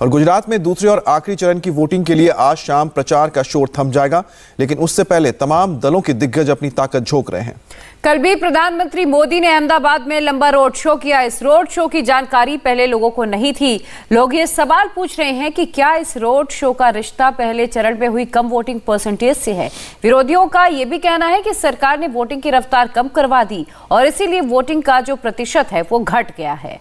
और गुजरात में दूसरे और आखिरी चरण की वोटिंग के लिए आज शाम प्रचार का शोर थम जाएगा, लेकिन उससे पहले तमाम दलों के दिग्गज अपनी ताकत झोंक रहे हैं। कल भी प्रधानमंत्री मोदी ने अहमदाबाद में लंबा रोड शो किया। इस रोड शो की जानकारी पहले लोगों को नहीं थी। लोग ये सवाल पूछ रहे हैं कि क्या इस रोड शो का रिश्ता पहले चरण में हुई कम वोटिंग परसेंटेज से है। विरोधियों का यह भी कहना है कि सरकार ने वोटिंग की रफ्तार कम करवा दी और इसीलिए वोटिंग का जो प्रतिशत है वो घट गया है।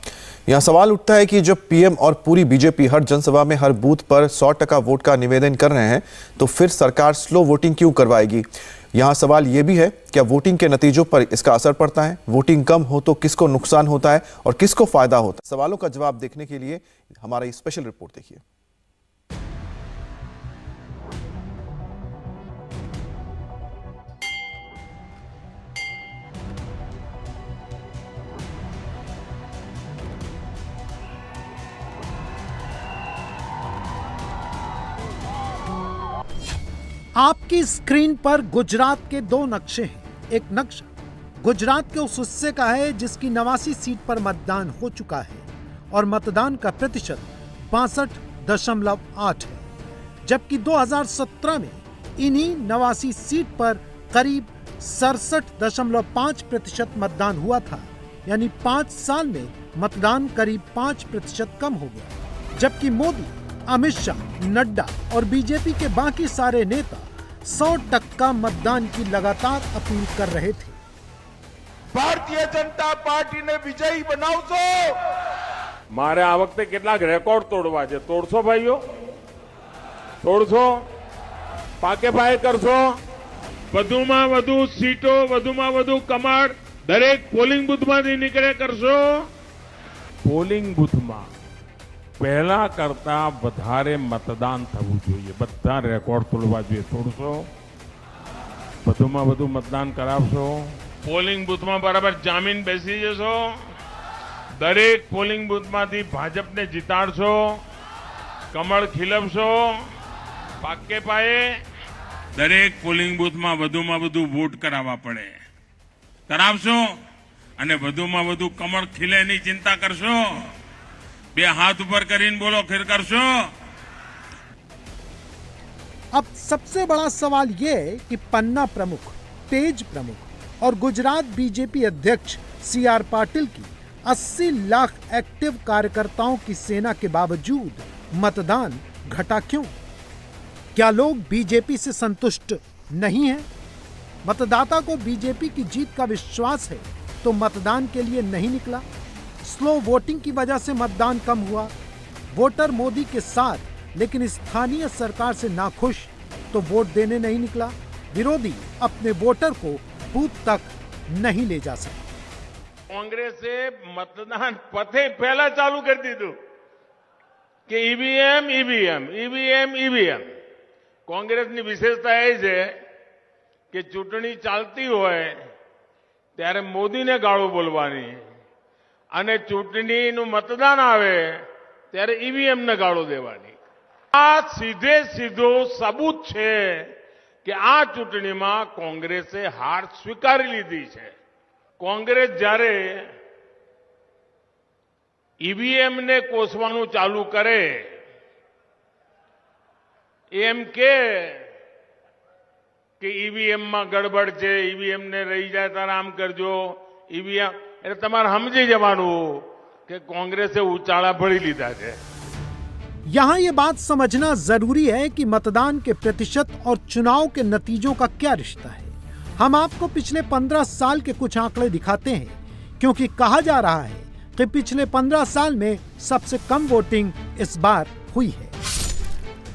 यहाँ सवाल उठता है कि जब पीएम और पूरी बीजेपी हर जनसभा में हर बूथ पर 100% वोट का निवेदन कर रहे हैं, तो फिर सरकार स्लो वोटिंग क्यों करवाएगी। यहाँ सवाल यह भी है, क्या वोटिंग के नतीजों पर इसका असर पड़ता है। वोटिंग कम हो तो किसको नुकसान होता है और किसको फायदा होता है। सवालों का जवाब देखने के लिए हमारा स्पेशल रिपोर्ट देखिए। आपकी स्क्रीन पर गुजरात के दो नक्शे हैं। एक नक्शा गुजरात के उस हिस्से का है जिसकी 89 सीट पर मतदान हो चुका है और मतदान का प्रतिशत 62.8 है, जबकि 2017 में इन्हीं 89 सीट पर करीब 67.5% मतदान हुआ था। यानी 5 साल में मतदान करीब 5% कम हो गया। जबकि मोदी, अमित शाह, नड्डा और बीजेपी के बाकी सारे नेता 100% मतदान की लगातार अपील कर रहे थे। भारतीय जनता पार्टी ने विजयी बनावशो। मारे आ वखते કેટલાક રેકોર્ડ તોડવા છે। તોડશો ભાઈઓ, તોડશો, પાકે પાયે કરશો। વધુમાં વધુ સીટો, વધુમાં વધુ કમાડ દરેક પોલિંગ બૂથમાંથી નીકળે કરશો। પોલિંગ બૂથમાં પહેલા કરતા વધારે મતદાન થવું જોઈએ। બધા રેકોર્ડ તોડવા જોઈએ। તોડશો, વધુમાં વધુ મતદાન કરાવશો। પોલિંગ બૂથમાં બરાબર જામીન બેસી જશો। દરેક પોલિંગ બૂથમાંથી ભાજપને જીતાડશો। કમળ ખીલવશો। પાકે પાયે દરેક પોલિંગ બૂથમાં વધુમાં વધુ વોટ કરાવવા પડે। કરાવશો અને વધુમાં વધુ કમળ ખીલે એની ચિંતા કરશો। बे हाथ ऊपर करीन बोलो, फिर करशो। अब सबसे बड़ा सवाल यह है कि पन्ना प्रमुख, तेज प्रमुख और गुजरात बीजेपी अध्यक्ष CR पाटिल की 80 लाख एक्टिव कार्यकर्ताओं की सेना के बावजूद मतदान घटा क्यों। क्या लोग बीजेपी से संतुष्ट नहीं हैं? मतदाता को बीजेपी की जीत का विश्वास है तो मतदान के लिए नहीं निकला। स्लो वोटिंग की वजह से मतदान कम हुआ। वोटर मोदी के साथ लेकिन स्थानीय सरकार से नाखुश तो वोट देने नहीं निकला। विरोधी अपने वोटर को बूथ तक नहीं ले जा सके। कांग्रेस से मतदान पथे पहला चालू कर दी थी कि EVM EVM EVM EVM. Congress की विशेषता है कि चूंटणी चालती होय त्यारे मोदी ने गाळो बोलवानी અને ચૂંટણીનું મતદાન આવે ત્યારે ઈવીએમ ને ગાળો દેવાની। આ સીધે સીધો સબૂત છે કે આ ચૂંટણીમાં કોંગ્રેસે હાર સ્વીકારી લીધી છે। કોંગ્રેસ જ્યારે ઈવીએમ ને કોસવાનું ચાલુ કરે, એમ કે ઈવીએમ માં ગડબડ છે, ઈવીએમ ને રહી જાય તારે આમ કરજો, ईवीएम એટલે તમારે સમજી જવાનું કે કોંગ્રેસે ઉચાળા ભરી લીધા છે। यहाँ ये बात समझना जरूरी है कि मतदान के प्रतिशत और चुनाव के नतीजों का क्या रिश्ता है। हम आपको पिछले 15 साल के कुछ आंकड़े दिखाते हैं, क्योंकि कहा जा रहा है कि पिछले 15 साल में सबसे कम वोटिंग इस बार हुई है।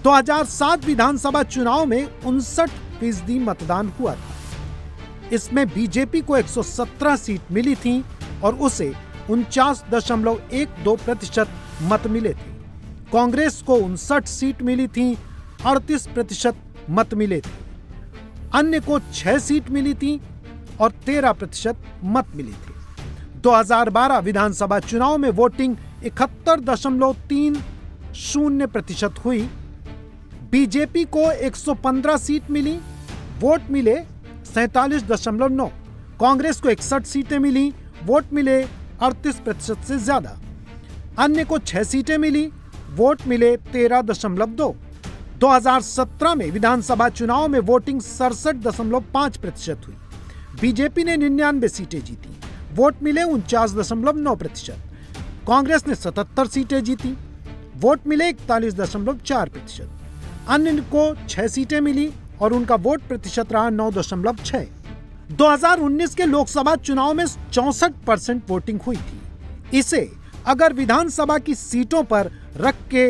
2007 विधानसभा चुनाव में 59% मतदान हुआ था। इसमें बीजेपी को 117 सीट मिली थी और उसे 49.12% मत मिले थे। कांग्रेस को 59 सीट मिली थी, 38% मत मिले थे। अन्य को 6 सीट मिली थी और 13% मत मिले थे। 2012 विधानसभा चुनाव में वोटिंग 71.30% हुई। बीजेपी को 115 सीट मिली, वोट मिले 47.9। कांग्रेस को 61 सीटें मिली, वोट मिले 38% से ज्यादा। अन्य को 6 सीटें मिली, वोट मिले 13.2। 2017 में विधानसभा चुनाव में वोटिंग 67.5% हुई। बीजेपी ने 99 सीटें जीती, वोट मिले 49.9%। कांग्रेस ने 77 सीटें जीती, वोट मिले 41.4%। अन्य को 6 सीटें मिली और उनका वोट प्रतिशत रहा 9.6। 2019 के लोकसभा चुनाव में 64% वोटिंग हुई थी। इसे अगर विधानसभा की सीटों पर रख के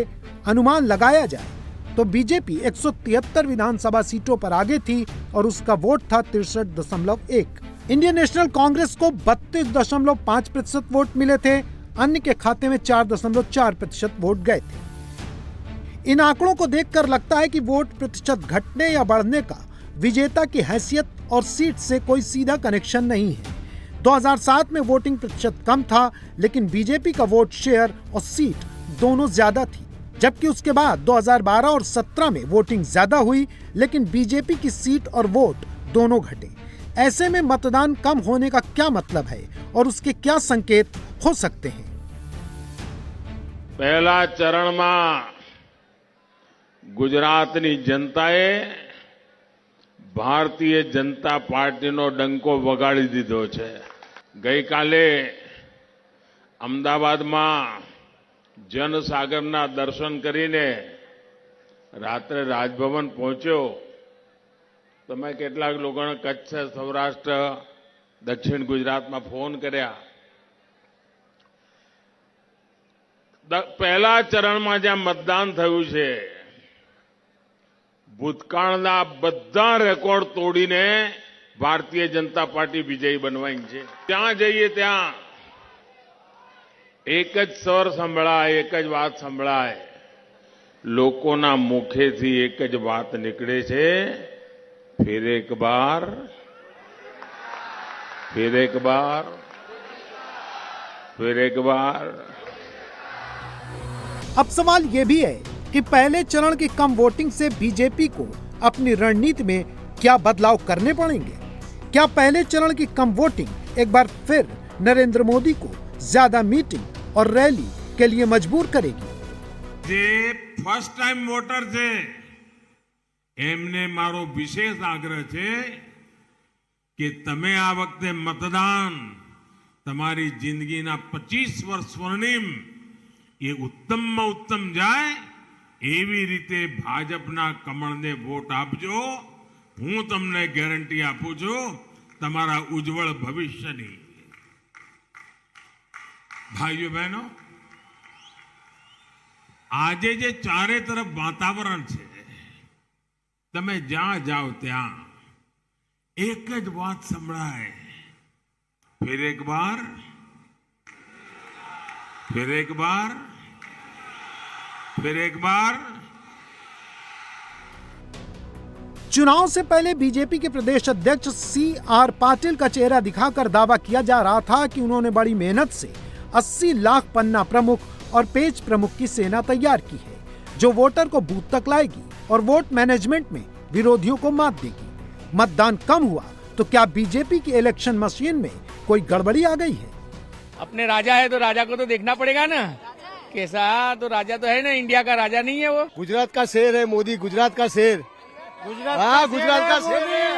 अनुमान लगाया जाए तो बीजेपी 173 विधानसभा सीटों पर आगे थी और उसका वोट था 63.1। इंडियन नेशनल कांग्रेस को 32.5% वोट मिले थे, अन्य के खाते में 4.4% वोट गए थे। इन आंकड़ों को देखकर लगता है कि वोट प्रतिशत घटने या बढ़ने का विजेता की हैसियत और सीट से कोई सीधा कनेक्शन नहीं है। 2007 में वोटिंग प्रतिशत कम था, लेकिन बीजेपी का वोट शेयर और सीट दोनों ज्यादा थी, जबकि उसके बाद 2012 और 17 में वोटिंग ज्यादा हुई, लेकिन बीजेपी की सीट और वोट दोनों घटे। ऐसे में मतदान कम होने का क्या मतलब है और उसके क्या संकेत हो सकते हैं? પહેલા ચરણમાં ગુજરાતની જનતાએ ભારતીય જનતા પાર્ટીનો ડંકો વગાડી દીધો છે। ગઈકાલે અમદાવાદમાં जनसागरना दर्शन करीने रात्रे राजभवन पहुंच्यो तो मैं કેટલાક લોકોને કચ્છ, સૌરાષ્ટ્ર, દક્ષિણ ગુજરાતમાં ફોન કર્યા। પહેલા ચરણમાં જ્યાં मतदान થયું છે ભૂતકાળના બધા રેકોર્ડ તોડીને ભારતીય જનતા પાર્ટી વિજયી બનવાની છે। ત્યાં જઈએ ત્યાં एक ज स्वर संभळाय, एक ज बात संभळाय। लोकोना मुखेथी एक ज बात निकळे छे, फिर एक बार, फिर एक बार, फिर एक बार। अब सवाल यह भी है कि पहले चरण की कम वोटिंग से बीजेपी को अपनी रणनीति में क्या बदलाव करने पड़ेंगे? क्या पहले चरण की कम वोटिंग एक बार फिर नरेंद्र मोदी को ज्यादा मीटिंग और रैली के लिए मजबूर करेगी? जे फर्स्ट टाइम वोटर छे एमने मारो विशेष आग्रह छे कि तमे आ वखते मतदान तमारी जिंदगीना 25 वर्ष स्वर्णिम ये उत्तम में उत्तम जाए एवी रीते भाजपना कमळने वोट आपजो। हूँ तमने गेरंटी आपू छुं तमारा उज्जवल भविष्यनी। भाइयों बहनों, आजे जे चारे तरफ वातावरण छे तमे ज्यां जाओ त्यां एक ज बात संभळाय, फिर एक बार, फिर एक बार, फिर एक बार। चुनाव से पहले बीजेपी के प्रदेश अध्यक्ष CR पाटिल का चेहरा दिखाकर दावा किया जा रहा था कि उन्होंने बड़ी मेहनत से 80 लाख पन्ना प्रमुख और पेज प्रमुख की सेना तैयार की है, जो वोटर को बूथ तक लाएगी और वोट मैनेजमेंट में विरोधियों को मात देगी। मतदान कम हुआ तो क्या बीजेपी की इलेक्शन मशीन में कोई गड़बड़ी आ गई है? अपने राजा है तो राजा को तो देखना पड़ेगा ना। कैसा तो राजा तो है ना, इंडिया का राजा नहीं है वो। गुजरात का शेर है मोदी, गुजरात का शेर। गुजरात का शेर है।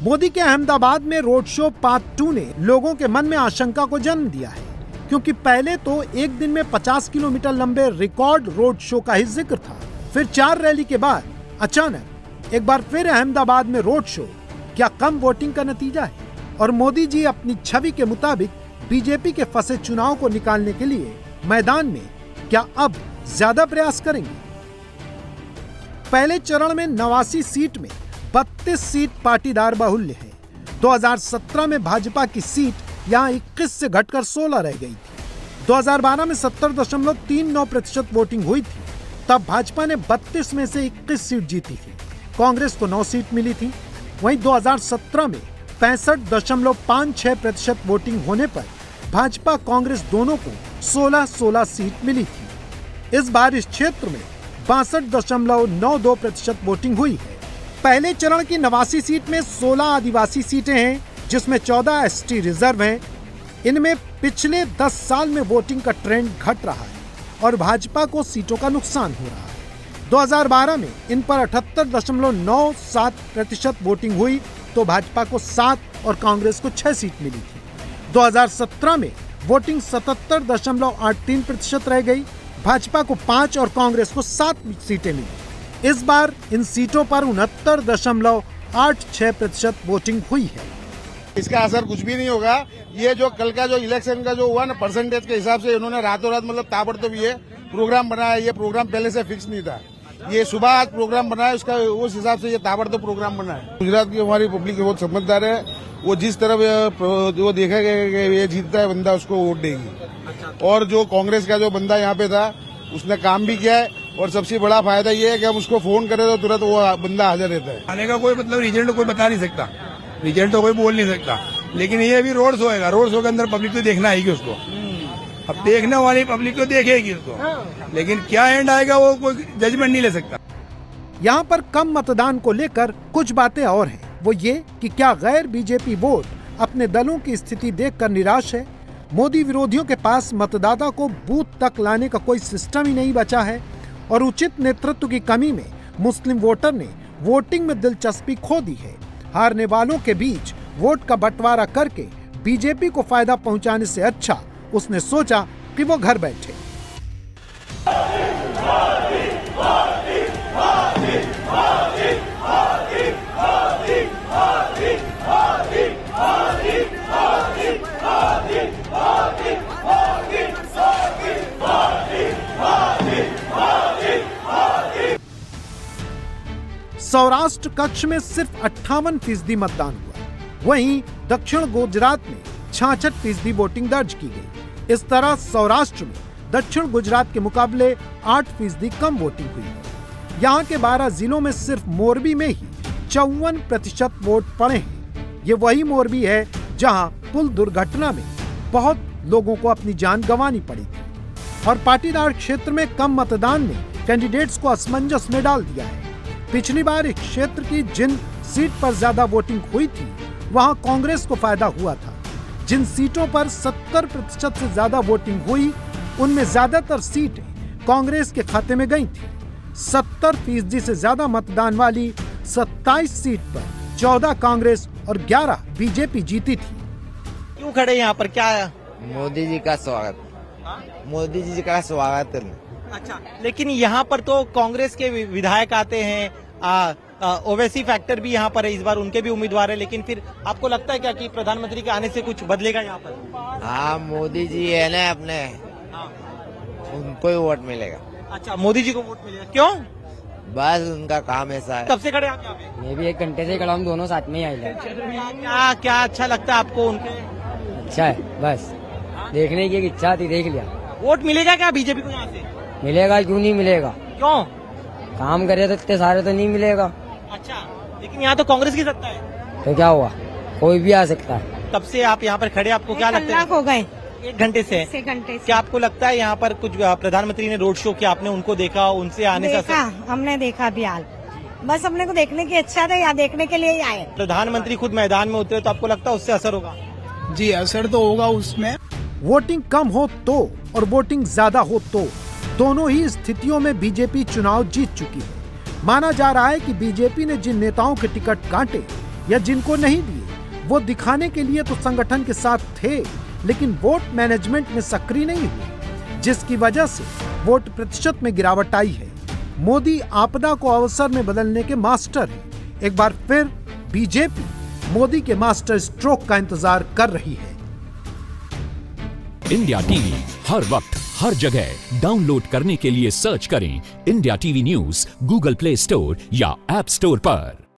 मोदी के अहमदाबाद में रोड शो पार्ट 2 ने लोगों के मन में आशंका को जन्म दिया है, क्योंकि पहले तो एक दिन में 50 किलोमीटर लंबे रिकॉर्ड रोड शो का ही जिक्र था। फिर 4 रैली के बाद अचानक एक बार फिर अहमदाबाद में रोड शो। क्या कम वोटिंग का नतीजा है? और मोदी जी अपनी छवि के मुताबिक बीजेपी के फंसे चुनाव को निकालने के लिए मैदान में क्या अब ज्यादा प्रयास करेंगे? पहले चरण में 89 सीट में 32 सीट पाटीदार बाहुल्य है। 2017 में भाजपा की सीट यहां 21 से घटकर 16 रह गई थी। 2012 में 70.39% वोटिंग हुई थी, तब भाजपा ने 32 में से 21 सीट जीती थी। कांग्रेस को 9 सीट मिली थी। वहीं 2017 में 65.56% वोटिंग होने पर भाजपा कांग्रेस दोनों को 16-16 सीट मिली थी। इस बार इस क्षेत्र में 62.92% वोटिंग हुई है। पहले चरण की 89 सीट में 16 आदिवासी सीटें हैं, जिसमें 14 ST रिजर्व हैं। इनमें पिछले 10 साल में वोटिंग का ट्रेंड घट रहा है और भाजपा को सीटों का नुकसान हो रहा है। 2012 में इन पर 78.97% वोटिंग हुई तो भाजपा को 7 और कांग्रेस को 6 सीट मिली थी। 2017 में वोटिंग 77.83% रह गई, भाजपा को 5 और कांग्रेस को 7 सीटें मिली। इस बार इन सीटों पर 69.86% वोटिंग हुई है। इसका असर कुछ भी नहीं होगा। ये जो कल का जो इलेक्शन का जो हुआ ना, परसेंटेज के हिसाब से इन्होंने रातों रात मतलब ताबड़तोड़ ये प्रोग्राम बनाया। ये प्रोग्राम पहले से फिक्स नहीं था, ये सुबह आज प्रोग्राम बनाया, उसका उस हिसाब से ये ताबड़तोड़ प्रोग्राम बना है। गुजरात की हमारी पब्लिक बहुत समझदार है, वो जिस तरफ वो देखा गया ये जीतता है बंदा उसको वोट देगी। और जो कांग्रेस का जो बंदा यहाँ पे था उसने काम भी किया है और सबसे बड़ा फायदा ये है कि हम उसको फोन करें तो तुरंत वो बंदा हाजिर रहता है। आने का कोई मतलब रिजल्ट कोई बता नहीं सकता, रिजल्ट तो कोई बोल नहीं सकता, लेकिन ये अभी रोड शो है, रोड शो के अंदर पब्लिक तो देखना आएगी उसको। अब देखने वाली पब्लिक तो देखेगी उसको, लेकिन क्या एंड आएगा वो कोई जजमेंट नहीं ले सकता। यहाँ पर कम मतदान को लेकर कुछ बातें और हैं। वो ये कि क्या गैर बीजेपी वोट अपने दलों की स्थिति देखकर निराश है? मोदी विरोधियों के पास मतदाता को बूथ तक लाने का कोई सिस्टम ही नहीं बचा है और उचित नेतृत्व की कमी में मुस्लिम वोटर ने वोटिंग में दिलचस्पी खो दी है। हारने वालों के बीच वोट का बंटवारा करके बीजेपी को फायदा पहुंचाने से अच्छा उसने सोचा कि वो घर बैठे। सौराष्ट्र कक्ष में सिर्फ 58% मतदान हुआ, वहीं दक्षिण गुजरात में 66% वोटिंग दर्ज की गई। इस तरह सौराष्ट्र में दक्षिण गुजरात के मुकाबले 8% कम वोटिंग हुई है। यहाँ के 12 जिलों में सिर्फ मोरबी में ही 54% वोट पड़े हैं। ये वही मोरबी है जहाँ पुल दुर्घटना में बहुत लोगों को अपनी जान गंवानी पड़ी थी और पाटीदार क्षेत्र में कम मतदान ने कैंडिडेट्स को असमंजस में डाल दिया है। पिछली बार इस क्षेत्र की जिन सीट पर ज्यादा वोटिंग हुई थी वहां कांग्रेस को फायदा हुआ था। जिन सीटों पर 70% से ज्यादा वोटिंग हुई उनमें ज्यादातर सीटें कांग्रेस के खाते में गई थी। 70% से ज्यादा मतदान वाली 27 सीट पर 14 कांग्रेस और 11 बीजेपी जीती थी। क्यों खड़े यहाँ पर, क्या है? मोदी जी का स्वागत, मोदी जी का स्वागत। अच्छा, लेकिन यहाँ पर तो कांग्रेस के विधायक आते हैं, ओवैसी फैक्टर भी यहाँ पर है, इस बार उनके भी उम्मीदवार है, लेकिन फिर आपको लगता है क्या कि प्रधानमंत्री के आने से कुछ बदलेगा यहाँ पर? हाँ, मोदी जी है ना अपने, उनको ही वोट मिलेगा। अच्छा, मोदी जी को वोट मिलेगा, क्यों? बस उनका काम ऐसा है। कब से खड़े आप यहाँ पे? मैं भी 1 घंटे से खड़ा हूँ, दोनों साथ में ही आए। क्या क्या अच्छा लगता है आपको उनके? अच्छा है, बस देखने की एक इच्छा थी, देख लिया। वोट मिलेगा क्या बीजेपी को यहाँ से? मिलेगा, क्यों नहीं मिलेगा? क्यों? काम करे तो इतने सारे तो नहीं मिलेगा। अच्छा, लेकिन यहाँ तो कांग्रेस की सत्ता है। तो क्या हुआ, कोई भी आ सकता है। कब से आप यहाँ पर खड़े, आपको क्या लगता है? हो गए 1 घंटे से। क्या आपको लगता है यहाँ पर कुछ प्रधानमंत्री ने रोड शो किया, आपने उनको देखा, उनसे आने का? हमने देखा भी हाल, बस अपने को देखने की इच्छा थी, यहाँ देखने के लिए ही आए। प्रधानमंत्री खुद मैदान में उतरे तो आपको लगता है उससे असर होगा? जी, असर तो होगा उसमें। वोटिंग कम हो तो और वोटिंग ज्यादा हो तो दोनों ही स्थितियों में बीजेपी चुनाव जीत चुकी है। माना जा रहा है कि बीजेपी ने जिन नेताओं के टिकट काटे या जिनको नहीं दिए वो दिखाने के लिए तो संगठन के साथ थे, लेकिन वोट मैनेजमेंट में सक्रिय नहीं हुए, जिसकी वजह से वोट प्रतिशत में गिरावट आई है। मोदी आपदा को अवसर में बदलने के मास्टर हैं। एक बार फिर बीजेपी मोदी के मास्टर स्ट्रोक का इंतजार कर रही है। इंडिया टीवी हर वक्त हर जगह डाउनलोड करने के लिए सर्च करें India TV news Google play store या ऐप स्टोर पर।